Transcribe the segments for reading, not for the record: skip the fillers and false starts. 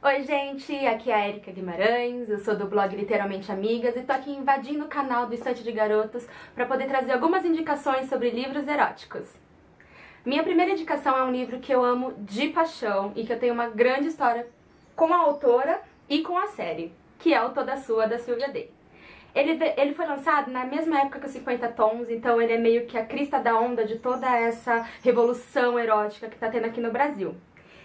Oi gente, aqui é a Erika Guimarães, eu sou do blog Literalmente Amigas e tô aqui invadindo o canal do Estante de Garotos para poder trazer algumas indicações sobre livros eróticos. Minha primeira indicação é um livro que eu amo de paixão e que eu tenho uma grande história com a autora e com a série, que é o Toda Sua, da Silvia Day. Ele foi lançado na mesma época que os 50 Tons, então ele é meio que a crista da onda de toda essa revolução erótica que tá tendo aqui no Brasil.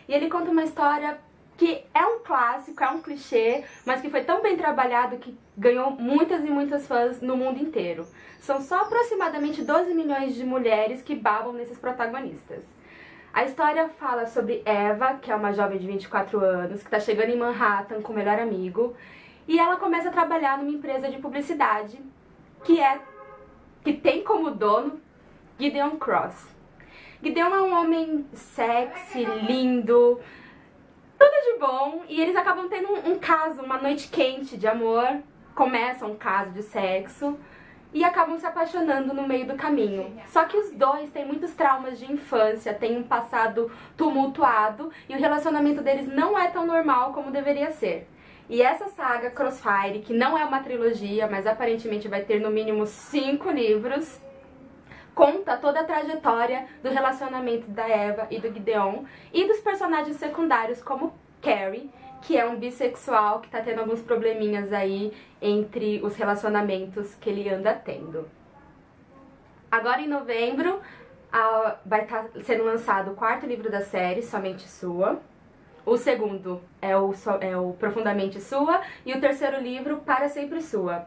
E ele conta uma história que é um clássico, é um clichê, mas que foi tão bem trabalhado que ganhou muitas e muitas fãs no mundo inteiro. São só aproximadamente 12 milhões de mulheres que babam nesses protagonistas. A história fala sobre Eva, que é uma jovem de 24 anos, que está chegando em Manhattan com o melhor amigo, e ela começa a trabalhar numa empresa de publicidade que tem como dono Gideon Cross. Gideon é um homem sexy, lindo, tudo de bom, e eles acabam tendo um caso, uma noite quente de amor, começa um caso de sexo e acabam se apaixonando no meio do caminho. Só que os dois têm muitos traumas de infância, têm um passado tumultuado e o relacionamento deles não é tão normal como deveria ser. E essa saga Crossfire, que não é uma trilogia, mas aparentemente vai ter no mínimo 5 livros, conta toda a trajetória do relacionamento da Eva e do Gideon e dos personagens secundários como Carrie, que é um bissexual que tá tendo alguns probleminhas aí entre os relacionamentos que ele anda tendo. Agora em novembro vai estar sendo lançado o 4º livro da série, Somente Sua. O segundo é o Profundamente Sua e o 3º livro, Para Sempre Sua.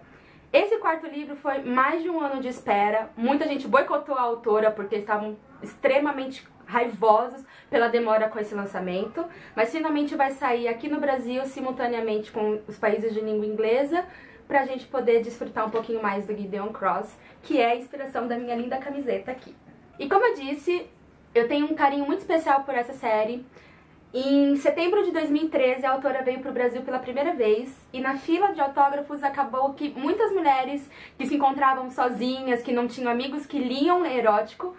Esse 4º livro foi mais de um ano de espera, muita gente boicotou a autora porque estavam extremamente raivosos pela demora com esse lançamento, mas finalmente vai sair aqui no Brasil simultaneamente com os países de língua inglesa, pra gente poder desfrutar um pouquinho mais do Gideon Cross, que é a inspiração da minha linda camiseta aqui. E como eu disse, eu tenho um carinho muito especial por essa série. Em setembro de 2013, a autora veio para o Brasil pela primeira vez e na fila de autógrafos acabou que muitas mulheres que se encontravam sozinhas, que não tinham amigos que liam erótico,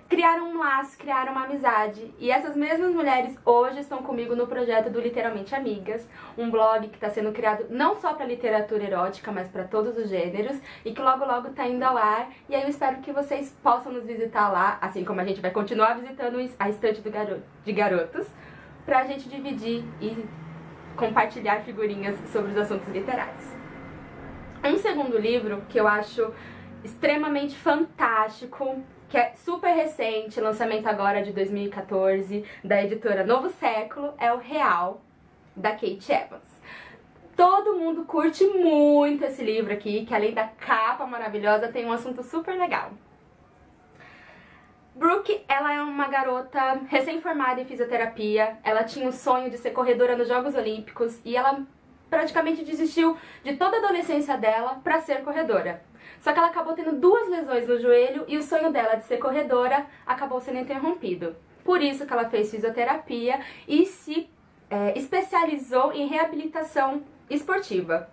criaram um laço, criaram uma amizade. E essas mesmas mulheres hoje estão comigo no projeto do Literalmente Amigas, um blog que está sendo criado não só para literatura erótica, mas para todos os gêneros, e que logo logo está indo ao ar. E aí eu espero que vocês possam nos visitar lá, assim como a gente vai continuar visitando a estante de garotos, pra gente dividir e compartilhar figurinhas sobre os assuntos literários. Um segundo livro que eu acho extremamente fantástico, que é super recente, lançamento agora de 2014, da editora Novo Século, é o Real, da Kate Evans. Todo mundo curte muito esse livro aqui, que além da capa maravilhosa, tem um assunto super legal. Brooke, ela é uma garota recém-formada em fisioterapia, ela tinha o sonho de ser corredora nos Jogos Olímpicos e ela praticamente desistiu de toda a adolescência dela pra ser corredora. Só que ela acabou tendo 2 lesões no joelho e o sonho dela de ser corredora acabou sendo interrompido. Por isso que ela fez fisioterapia e se especializou em reabilitação esportiva.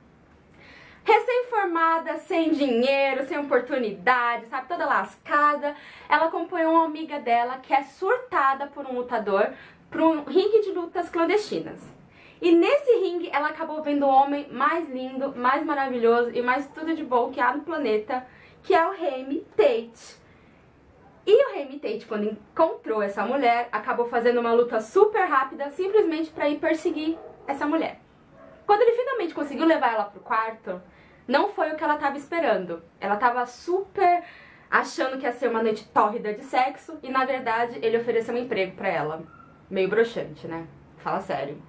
Recém-formada, sem dinheiro, sem oportunidade, sabe, toda lascada, ela acompanhou uma amiga dela que é surtada por um lutador para um ringue de lutas clandestinas. E nesse ringue ela acabou vendo o homem mais lindo, mais maravilhoso e mais tudo de bom que há no planeta, que é o Remy Tate. E o Remy Tate, quando encontrou essa mulher, acabou fazendo uma luta super rápida simplesmente para ir perseguir essa mulher. Quando ele finalmente conseguiu levar ela pro quarto, não foi o que ela tava esperando. Ela tava super achando que ia ser uma noite tórrida de sexo e, na verdade, ele ofereceu um emprego pra ela. Meio broxante, né? Fala sério.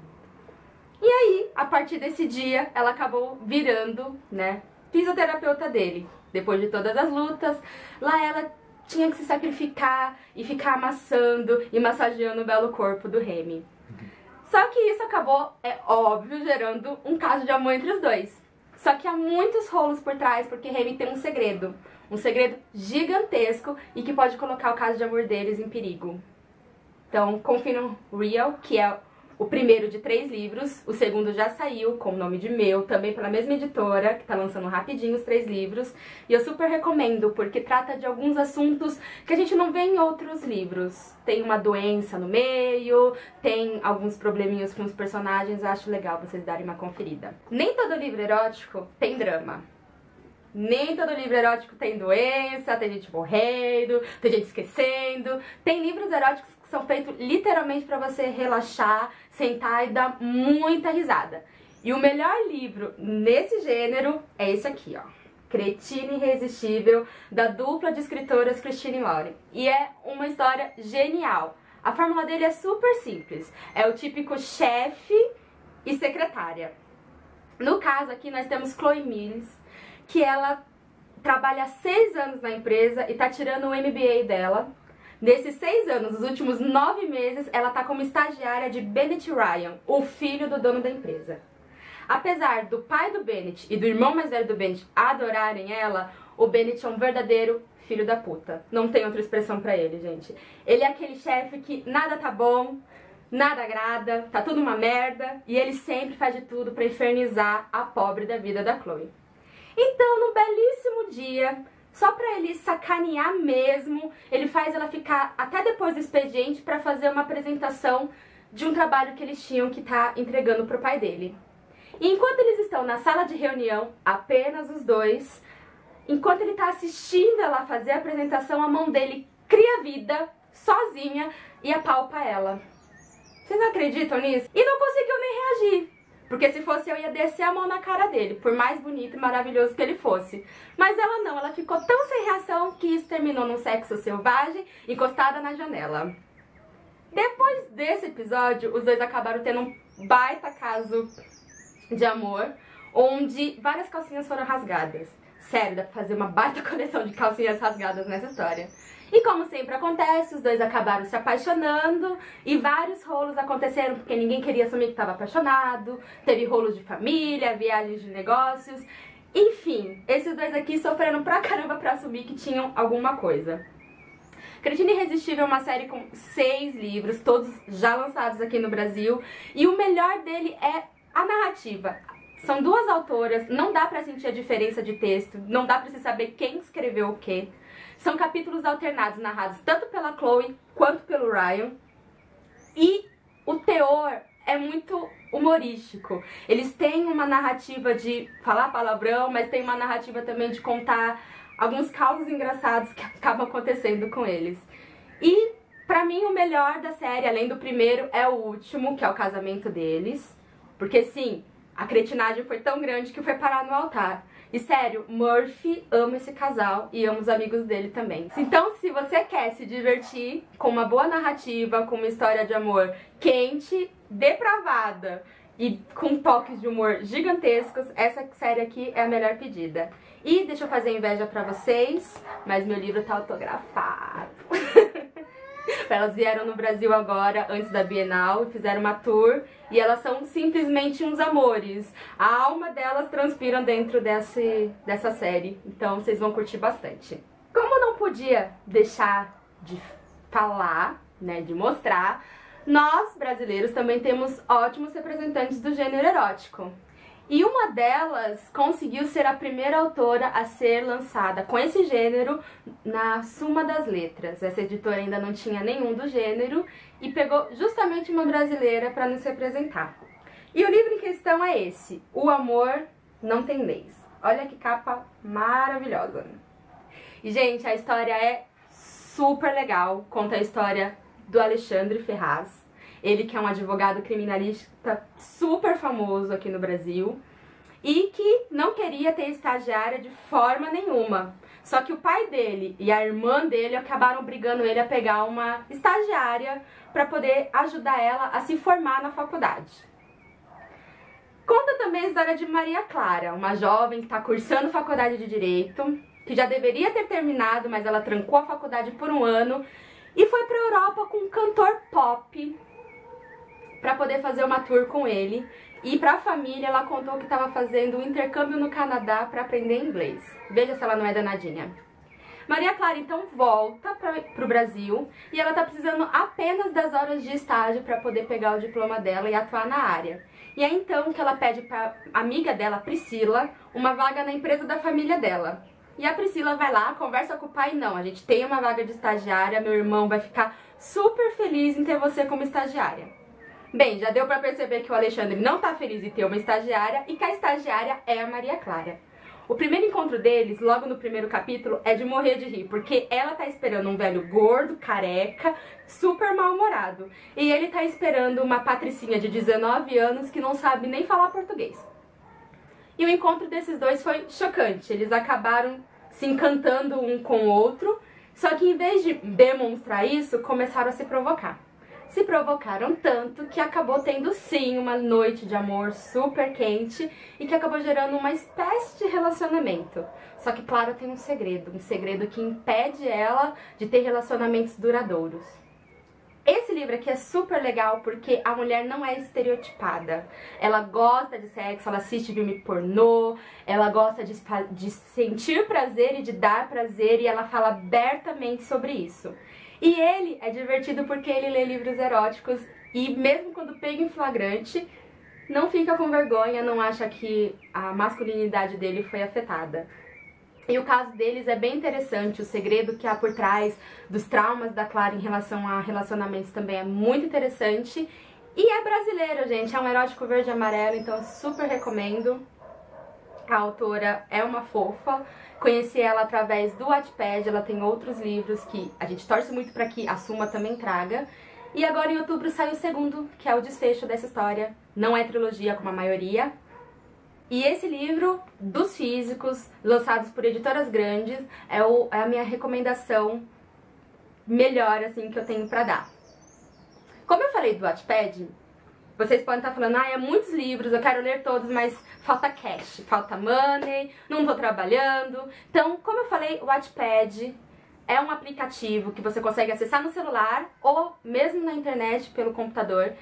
E aí, a partir desse dia, ela acabou virando, né, fisioterapeuta dele. Depois de todas as lutas, lá ela tinha que se sacrificar e ficar amassando e massageando o belo corpo do Remy. Só que isso acabou, é óbvio, gerando um caso de amor entre os dois. Só que há muitos rolos por trás, porque Remy tem um segredo gigantesco e que pode colocar o caso de amor deles em perigo. Então, confie no Real, que é O primeiro de 3 livros, o segundo já saiu com o nome de meu, também pela mesma editora, que tá lançando rapidinho os 3 livros. E eu super recomendo, porque trata de alguns assuntos que a gente não vê em outros livros. Tem uma doença no meio, tem alguns probleminhas com os personagens, eu acho legal vocês darem uma conferida. Nem todo livro erótico tem drama. Nem todo livro erótico tem doença, tem gente morrendo, tem gente esquecendo. Tem livros eróticos que são feitos literalmente pra você relaxar, sentar e dar muita risada. E o melhor livro nesse gênero é esse aqui, ó. Cretina Irresistível, da dupla de escritoras Christine e Lauren. E é uma história genial. A fórmula dele é super simples. É o típico chefe e secretária. No caso aqui nós temos Chloe Mills, que ela trabalha há 6 anos na empresa e tá tirando o MBA dela. Nesses 6 anos, os últimos 9 meses, ela tá como estagiária de Bennett Ryan, o filho do dono da empresa. Apesar do pai do Bennett e do irmão mais velho do Bennett adorarem ela, o Bennett é um verdadeiro filho da puta. Não tem outra expressão pra ele, gente. Ele é aquele chefe que nada tá bom, nada agrada, tá tudo uma merda, e ele sempre faz de tudo pra infernizar a pobre da vida da Chloe. Então, num belíssimo dia, só pra ele sacanear mesmo, ele faz ela ficar até depois do expediente pra fazer uma apresentação de um trabalho que eles tinham que tá entregando pro pai dele. E enquanto eles estão na sala de reunião, apenas os dois, enquanto ele tá assistindo ela fazer a apresentação, a mão dele cria vida, sozinha, e apalpa ela. Vocês não acreditam nisso? E não conseguiu nem reagir. Porque se fosse eu, ia descer a mão na cara dele, por mais bonito e maravilhoso que ele fosse. Mas ela não, ela ficou tão sem reação que isso terminou num sexo selvagem, encostada na janela. Depois desse episódio, os dois acabaram tendo um baita caso de amor, onde várias calcinhas foram rasgadas. Sério, dá pra fazer uma baita coleção de calcinhas rasgadas nessa história. E como sempre acontece, os dois acabaram se apaixonando e vários rolos aconteceram porque ninguém queria assumir que estava apaixonado, teve rolos de família, viagens de negócios, enfim, esses dois aqui sofreram pra caramba pra assumir que tinham alguma coisa. Cretina Irresistível é uma série com 6 livros, todos já lançados aqui no Brasil, e o melhor dele é a narrativa. São 2 autoras, não dá pra sentir a diferença de texto, não dá pra se saber quem escreveu o quê. São capítulos alternados, narrados tanto pela Chloe quanto pelo Ryan. E o teor é muito humorístico. Eles têm uma narrativa de falar palavrão, mas tem uma narrativa também de contar alguns causos engraçados que acabam acontecendo com eles. E, pra mim, o melhor da série, além do primeiro, é o último, que é o casamento deles. Porque, sim, a cretinagem foi tão grande que foi parar no altar. E sério, Murphy ama esse casal e ama os amigos dele também. Então, se você quer se divertir com uma boa narrativa, com uma história de amor quente, depravada e com toques de humor gigantescos, essa série aqui é a melhor pedida. E deixa eu fazer inveja pra vocês, mas meu livro tá autografado. Elas vieram no Brasil agora, antes da Bienal, fizeram uma tour e elas são simplesmente uns amores. A alma delas transpira dentro dessa série, então vocês vão curtir bastante. Como não podia deixar de falar, né, de mostrar, nós, brasileiros, também temos ótimos representantes do gênero erótico. E uma delas conseguiu ser a primeira autora a ser lançada com esse gênero na Suma das Letras. Essa editora ainda não tinha nenhum do gênero e pegou justamente uma brasileira para nos representar. E o livro em questão é esse, O Amor Não Tem Leis. Olha que capa maravilhosa. E, gente, a história é super legal. Conta a história do Alexandre Ferraz. Ele que é um advogado criminalista super famoso aqui no Brasil e que não queria ter estagiária de forma nenhuma. Só que o pai dele e a irmã dele acabaram obrigando ele a pegar uma estagiária para poder ajudar ela a se formar na faculdade. Conta também a história de Maria Clara, uma jovem que está cursando faculdade de Direito, que já deveria ter terminado, mas ela trancou a faculdade por 1 ano e foi para a Europa com um cantor pop para poder fazer uma tour com ele. E para a família ela contou que estava fazendo um intercâmbio no Canadá para aprender inglês. Veja se ela não é danadinha. Maria Clara então volta pro Brasil e ela tá precisando apenas das horas de estágio para poder pegar o diploma dela e atuar na área. E é então que ela pede pra amiga dela, Priscila, uma vaga na empresa da família dela. E a Priscila vai lá, conversa com o pai, não, a gente tem uma vaga de estagiária, meu irmão vai ficar super feliz em ter você como estagiária. Bem, já deu pra perceber que o Alexandre não tá feliz em ter uma estagiária e que a estagiária é a Maria Clara. O primeiro encontro deles, logo no primeiro capítulo, é de morrer de rir, porque ela tá esperando um velho gordo, careca, super mal-humorado. E ele tá esperando uma patricinha de 19 anos que não sabe nem falar português. E o encontro desses dois foi chocante, eles acabaram se encantando um com o outro, só que em vez de demonstrar isso, começaram a se provocar. Se provocaram tanto que acabou tendo sim uma noite de amor super quente e que acabou gerando uma espécie de relacionamento. Só que Clara tem um segredo que impede ela de ter relacionamentos duradouros. Esse livro aqui é super legal porque a mulher não é estereotipada. Ela gosta de sexo, ela assiste filme pornô, ela gosta de sentir prazer e de dar prazer e ela fala abertamente sobre isso. E ele é divertido porque ele lê livros eróticos e mesmo quando pega em flagrante, não fica com vergonha, não acha que a masculinidade dele foi afetada. E o caso deles é bem interessante, o segredo que há por trás dos traumas da Clara em relação a relacionamentos também é muito interessante. E é brasileiro, gente, é um erótico verde e amarelo, então eu super recomendo. A autora é uma fofa, conheci ela através do Wattpad, ela tem outros livros que a gente torce muito para que a Suma também traga. E agora em outubro sai o segundo, que é o desfecho dessa história, não é trilogia como a maioria. E esse livro, dos físicos, lançados por editoras grandes, é a minha recomendação melhor assim que eu tenho pra dar. Como eu falei do Wattpad, vocês podem estar falando, é muitos livros, eu quero ler todos, mas falta cash, falta money, não tô trabalhando. Então, como eu falei, o Wattpad é um aplicativo que você consegue acessar no celular ou mesmo na internet pelo computador.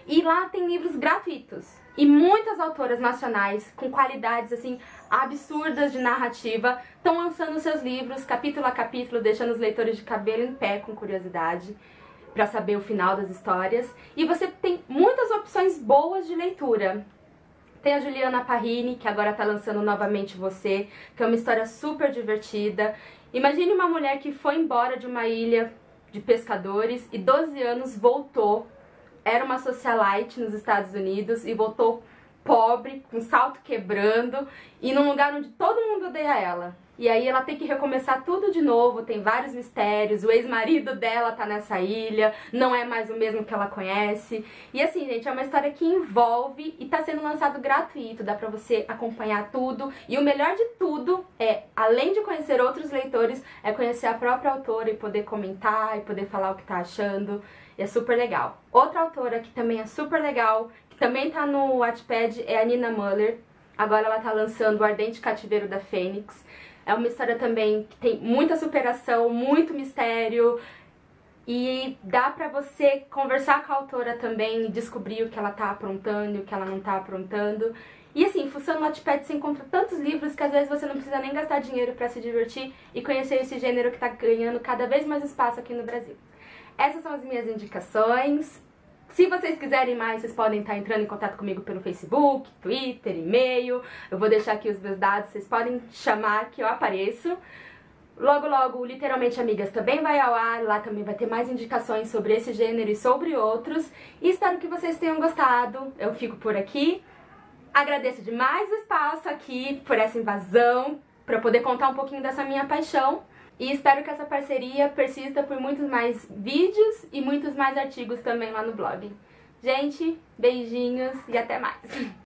E lá tem livros gratuitos. E muitas autoras nacionais com qualidades assim absurdas de narrativa estão lançando seus livros capítulo a capítulo, deixando os leitores de cabelo em pé com curiosidade para saber o final das histórias. E você tem muitas opções boas de leitura. Tem a Juliana Parrini, que agora está lançando novamente Você, que é uma história super divertida. Imagine uma mulher que foi embora de uma ilha de pescadores e 12 anos voltou. Era uma socialite nos Estados Unidos e voltou pobre, com salto quebrando e num lugar onde todo mundo odeia ela. E aí ela tem que recomeçar tudo de novo, tem vários mistérios, o ex-marido dela tá nessa ilha, não é mais o mesmo que ela conhece. E assim, gente, é uma história que envolve e tá sendo lançado gratuito, dá pra você acompanhar tudo. E o melhor de tudo é, além de conhecer outros leitores, é conhecer a própria autora e poder comentar e poder falar o que tá achando. E é super legal. Outra autora que também é super legal, que também tá no Wattpad, é a Nina Muller. Agora ela tá lançando O Ardente Cativeiro da Fênix. É uma história também que tem muita superação, muito mistério. E dá pra você conversar com a autora também e descobrir o que ela tá aprontando e o que ela não tá aprontando. E assim, fuçando no Wattpad você encontra tantos livros que às vezes você não precisa nem gastar dinheiro pra se divertir e conhecer esse gênero que tá ganhando cada vez mais espaço aqui no Brasil. Essas são as minhas indicações. Se vocês quiserem mais, vocês podem estar entrando em contato comigo pelo Facebook, Twitter, e-mail. Eu vou deixar aqui os meus dados, vocês podem chamar que eu apareço. Logo, logo, Literalmente Amigas também vai ao ar. Lá também vai ter mais indicações sobre esse gênero e sobre outros. E espero que vocês tenham gostado. Eu fico por aqui. Agradeço demais o espaço aqui, por essa invasão, para poder contar um pouquinho dessa minha paixão. E espero que essa parceria persista por muitos mais vídeos e muitos mais artigos também lá no blog. Gente, beijinhos e até mais!